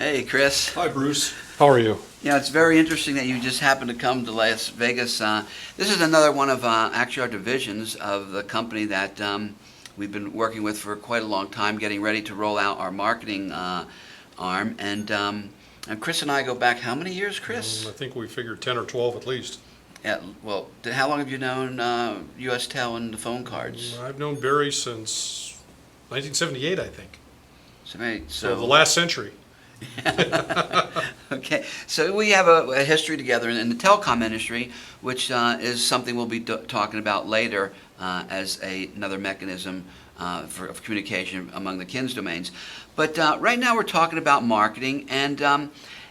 Hey, Chris. Hi, Bruce. How are you? Yeah, it's very interesting that you just happened to come to Las Vegas. This is another one of actually our divisions of the company that we've been working with for quite a long time, getting ready to roll out our marketing arm. And Chris and I go back how many years, Chris? I think we figured 10 or 12 at least. Yeah, well, how long have you known US Tel and the phone cards? I've known Barry since 1978, I think. So the last century. Okay, so we have a history together in the telecom industry, which is something we'll be talking about later as another mechanism of communication among the KINS domains. But right now we're talking about marketing, and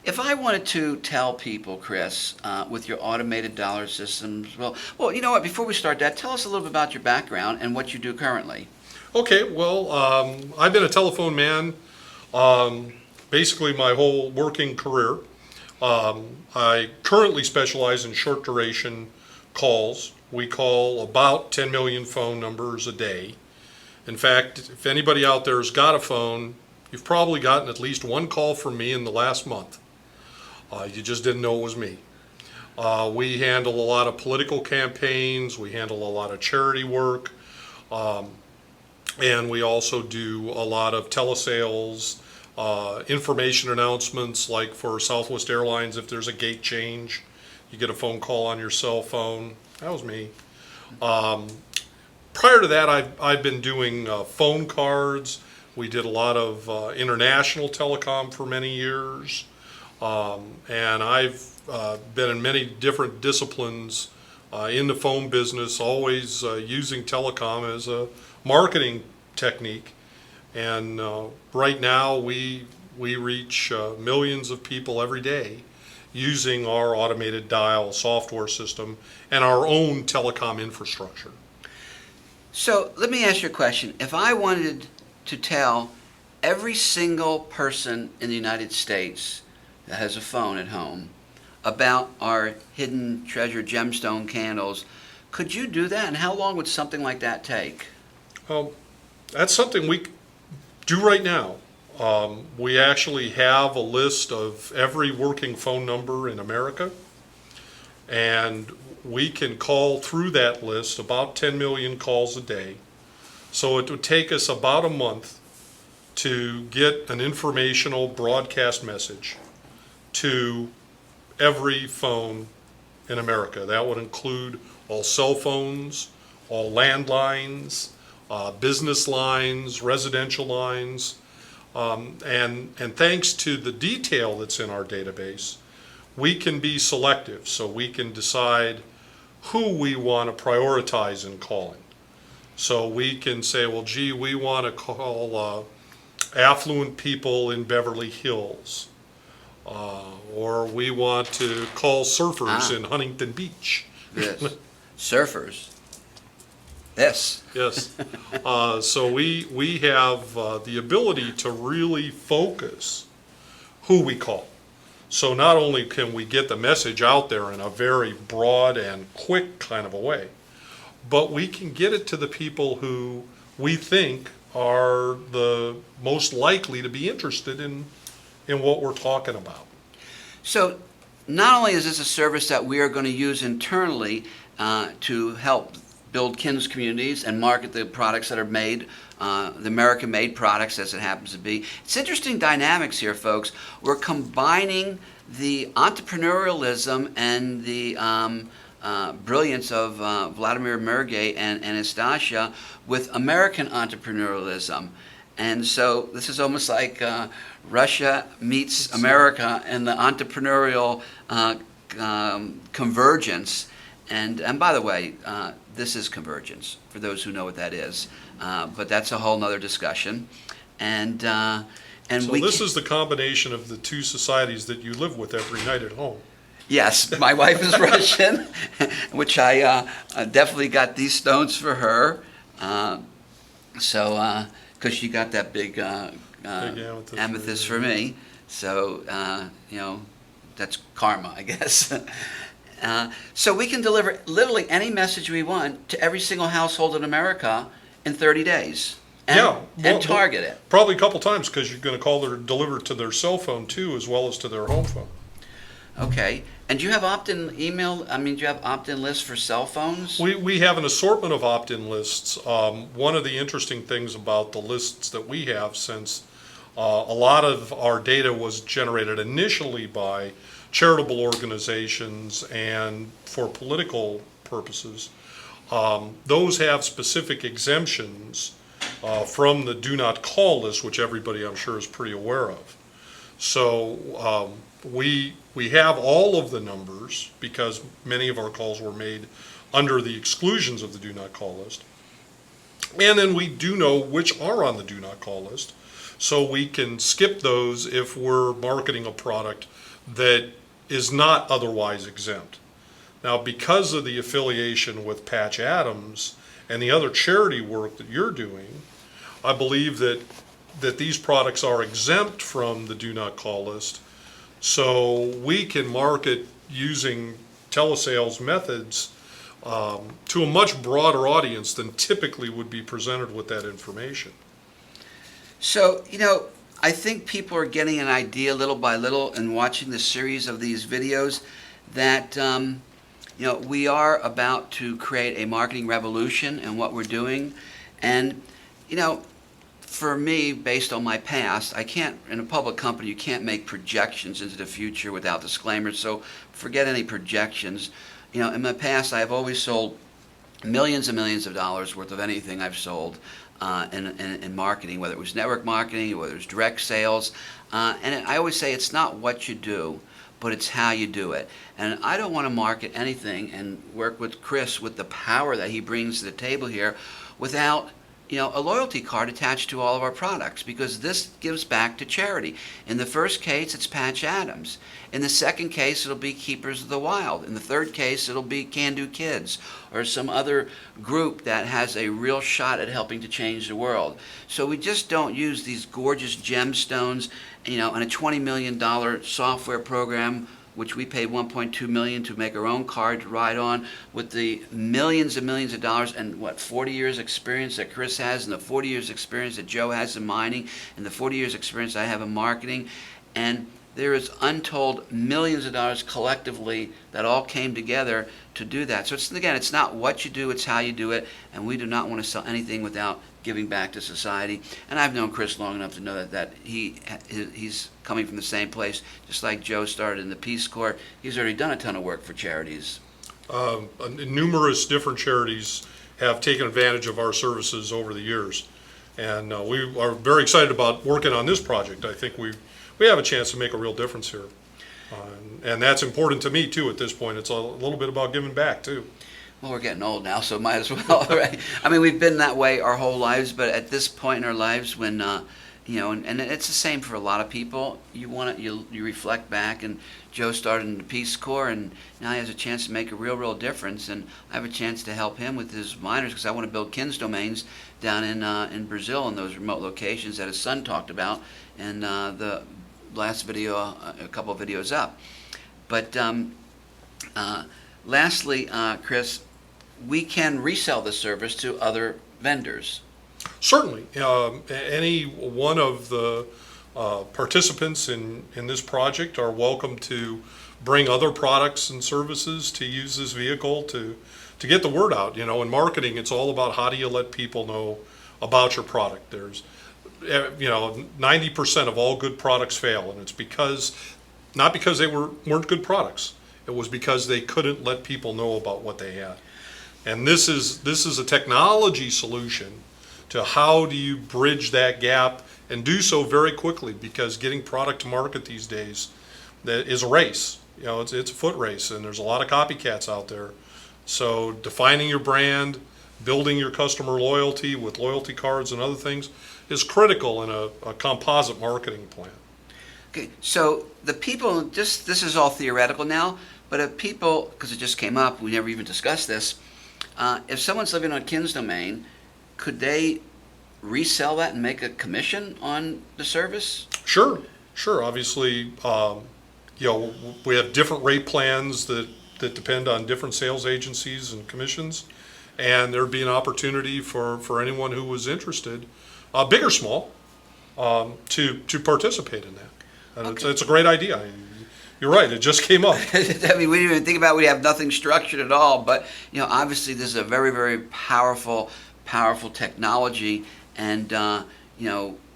if I wanted to tell people, Chris, with your automated dollar systems, well, you know what, before we start that, tell us a little bit about your background and what you do currently. Okay, well, I've been a telephone man basically my whole working career. I currently specialize in short duration calls. We call about 10 million phone numbers a day. In fact, if anybody out there has got a phone, you've probably gotten at least one call from me in the last month. You just didn't know it was me. We handle a lot of political campaigns, we handle a lot of charity work, and we also do a lot of telesales, information announcements, like for Southwest Airlines, if there's a gate change, you get a phone call on your cell phone. That was me. Prior to that, I've been doing phone cards. We did a lot of international telecom for many years. And I've been in many different disciplines in the phone business, always using telecom as a marketing technique. And right now we reach millions of people every day using our automated dial software system and our own telecom infrastructure. So let me ask you a question. If I wanted to tell every single person in the United States that has a phone at home about our hidden treasure gemstone candles, could you do that? And how long would something like that take? That's something we do right now. We actually have a list of every working phone number in America, and we can call through that list about 10 million calls a day. So it would take us about a month to get an informational broadcast message to every phone in America. That would include all cell phones, all landlines, business lines, residential lines, and thanks to the detail that's in our database, we can be selective, so we can decide who we want to prioritize in calling. So we can say, well, gee, we want to call affluent people in Beverly Hills, or we want to call surfers in Huntington Beach. Yes. Surfers. Yes. Yes. So we have the ability to really focus who we call. So not only can we get the message out there in a very broad and quick kind of a way, but we can get it to the people who we think are the most likely to be interested in what we're talking about. So not only is this a service that we are going to use internally to help build KINS communities and market the products that are made, the American-made products as it happens to be. It's interesting dynamics here, folks. We're combining the entrepreneurialism and the brilliance of Vladimir Merge and Anastasia with American entrepreneurialism. And so this is almost like Russia meets America and the entrepreneurial convergence. And by the way, this is convergence, for those who know what that is. But that's a whole nother discussion. And so this is the combination of the two societies that you live with every night at home. Yes, my wife is Russian, which I definitely got these stones for her. So, because she got that big amethyst for me. So, that's karma, I guess. So we can deliver literally any message we want to every single household in America in 30 days. and target it. Probably a couple times, because you're going to call their deliver to their cell phone too, as well as to their home phone. Okay. And do you have opt-in email? I mean, do you have opt-in lists for cell phones? We have an assortment of opt-in lists. One of the interesting things about the lists that we have, since a lot of our data was generated initially by charitable organizations and for political purposes, those have specific exemptions from the do not call list, which everybody I'm sure is pretty aware of. So we have all of the numbers, because many of our calls were made under the exclusions of the do not call list. And then we do know which are on the do not call list, so we can skip those if we're marketing a product that is not otherwise exempt. Now, because of the affiliation with Patch Adams and the other charity work that you're doing, I believe that these products are exempt from the do not call list, so we can market using telesales methods to a much broader audience than typically would be presented with that information. So, I think people are getting an idea little by little and watching the series of these videos that, we are about to create a marketing revolution in what we're doing. And, for me, based on my past, I can't, in a public company, you can't make projections into the future without disclaimers, so forget any projections. In my past, I've always sold millions and millions of dollars worth of anything I've sold in marketing, whether it was network marketing, whether it was direct sales. And I always say it's not what you do, but it's how you do it. And I don't want to market anything and work with Chris with the power that he brings to the table here without a loyalty card attached to all of our products, because this gives back to charity. In the first case, it's Patch Adams. In the second case, it'll be Keepers of the Wild. In the third case, it'll be Can Do Kids or some other group that has a real shot at helping to change the world. So we just don't use these gorgeous gemstones, and a $20 million software program, which we paid $1.2 million to make our own card to ride on, with the millions and millions of dollars and 40 years experience that Chris has, and the 40 years experience that Joe has in mining, and the 40 years experience I have in marketing. And there is untold millions of dollars collectively that all came together to do that. So it's not what you do, it's how you do it, and we do not want to sell anything without giving back to society. And I've known Chris long enough to know that he's coming from the same place, just like Joe started in the Peace Corps. He's already done a ton of work for charities. Numerous different charities have taken advantage of our services over the years, and we are very excited about working on this project. I think we have a chance to make a real difference here, and that's important to me too. At this point, it's a little bit about giving back too. Well, we're getting old now, so might as well, right? I mean, we've been that way our whole lives, but at this point in our lives, when and it's the same for a lot of people. You reflect back, and Joe started in the Peace Corps, and now he has a chance to make a real difference, and I have a chance to help him with his miners, because I want to build KINS domains down in Brazil, in those remote locations that his son talked about in the last video, a couple of videos up. But lastly, Chris, we can resell the service to other vendors. Certainly. Any one of the participants in this project are welcome to bring other products and services to use this vehicle to get the word out. In marketing, it's all about how do you let people know about your product. There's 90% of all good products fail, and it's not because they weren't good products. It was because they couldn't let people know about what they had. And this is a technology solution to how do you bridge that gap, and do so very quickly, because getting product to market these days is a race. It's a foot race, and there's a lot of copycats out there. So defining your brand, building your customer loyalty with loyalty cards and other things is critical in a composite marketing plan. Okay, so the people, this is all theoretical now, but if people, because it just came up, we never even discussed this, if someone's living on KINS domain, could they resell that and make a commission on the service? Sure. Obviously, we have different rate plans that depend on different sales agencies and commissions, and there'd be an opportunity for anyone who was interested big or small, to participate in that. And Okay. it's a great idea. You're right, it just came up. I mean, we didn't even think about it. We have nothing structured at all. But, obviously this is a very, very powerful technology. And,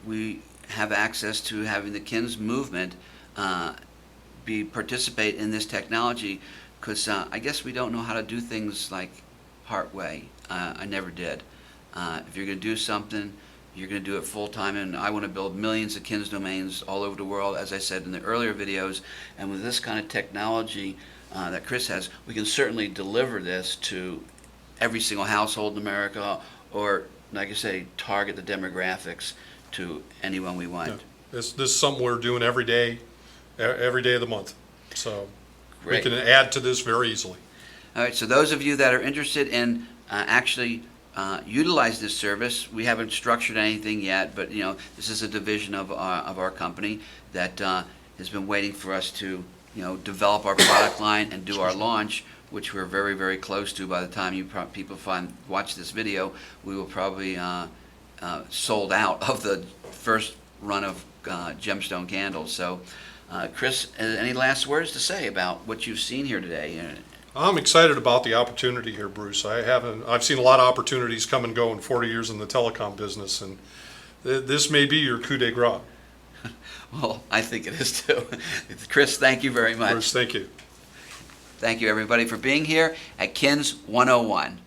we have access to having the KINS movement participate in this technology because I guess we don't know how to do things like part way. I never did. If you're going to do something, you're going to do it full time, and I want to build millions of KINS domains all over the world, as I said in the earlier videos. And with this kind of technology that Chris has, we can certainly deliver this to every single household in America, or, like I say, target the demographics to anyone we want. Yeah. This is something we're doing every day of the month. So Great. we can add to this very easily. All right, so those of you that are interested in actually utilize this service, we haven't structured anything yet, but this is a division of our company that has been waiting for us to develop our product line and do our launch, which we're very, very close to. By the time people watch this video, we will probably sold out of the first run of gemstone candles. So, Chris, any last words to say about what you've seen here today? I'm excited about the opportunity here, Bruce. I've seen a lot of opportunities come and go in 40 years in the telecom business, and this may be your coup de grace. Well, I think it is too. Chris, thank you very much. Bruce, thank you. Thank you, everybody, for being here at KINS 101.